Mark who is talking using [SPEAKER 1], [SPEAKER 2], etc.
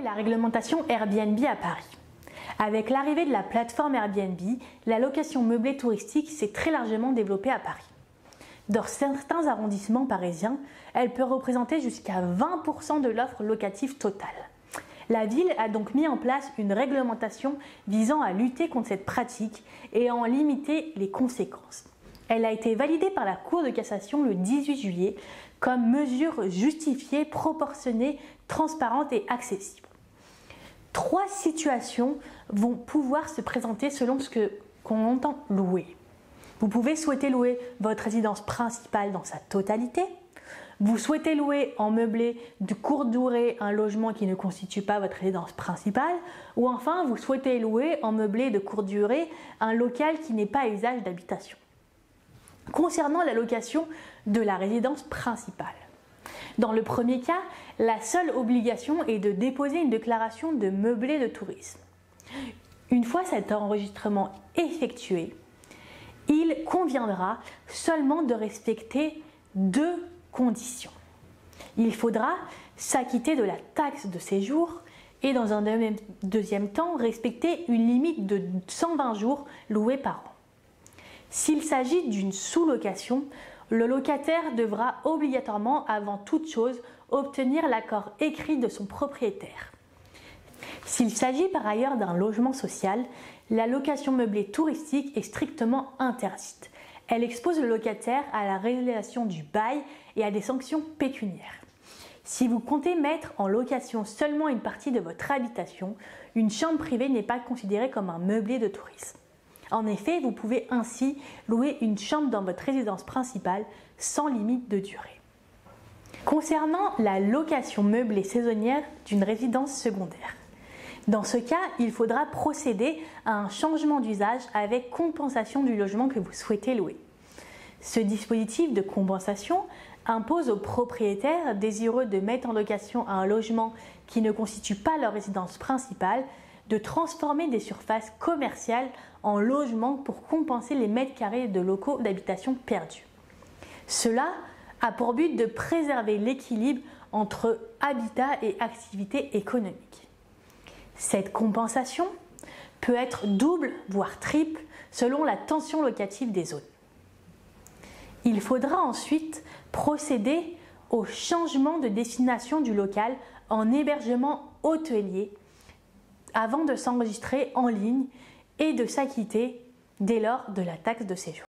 [SPEAKER 1] la réglementation Airbnb à Paris. Avec l'arrivée de la plateforme Airbnb, la location meublée touristique s'est très largement développée à Paris. Dans certains arrondissements parisiens, elle peut représenter jusqu'à 20% de l'offre locative totale. La ville a donc mis en place une réglementation visant à lutter contre cette pratique et à en limiter les conséquences. Elle a été validée par la Cour de cassation le 18 juillet comme mesure justifiée, proportionnée, transparente et accessible. 3 situations vont pouvoir se présenter selon ce qu'on entend louer. Vous pouvez souhaiter louer votre résidence principale dans sa totalité. Vous souhaitez louer en meublé de courte durée un logement qui ne constitue pas votre résidence principale. Ou enfin, vous souhaitez louer en meublé de courte durée un local qui n'est pas à usage d'habitation. Concernant la location de la résidence principale. Dans le premier cas, la seule obligation est de déposer une déclaration de meublé de tourisme. Une fois cet enregistrement effectué, il conviendra seulement de respecter 2 conditions. Il faudra s'acquitter de la taxe de séjour et dans un deuxième temps respecter une limite de 120 jours loués par an. S'il s'agit d'une sous-location, le locataire devra obligatoirement, avant toute chose, obtenir l'accord écrit de son propriétaire. S'il s'agit par ailleurs d'un logement social, la location meublée touristique est strictement interdite. Elle expose le locataire à la résiliation du bail et à des sanctions pécuniaires. Si vous comptez mettre en location seulement une partie de votre habitation, une chambre privée n'est pas considérée comme un meublé de tourisme. En effet, vous pouvez ainsi louer une chambre dans votre résidence principale sans limite de durée. Concernant la location meublée saisonnière d'une résidence secondaire, dans ce cas, il faudra procéder à un changement d'usage avec compensation du logement que vous souhaitez louer. Ce dispositif de compensation impose aux propriétaires désireux de mettre en location un logement qui ne constitue pas leur résidence principale de transformer des surfaces commerciales en logements pour compenser les mètres carrés de locaux d'habitation perdus. Cela a pour but de préserver l'équilibre entre habitat et activité économique. Cette compensation peut être double, voire triple, selon la tension locative des zones. Il faudra ensuite procéder au changement de destination du local en hébergement hôtelier avant de s'enregistrer en ligne et de s'acquitter dès lors de la taxe de séjour.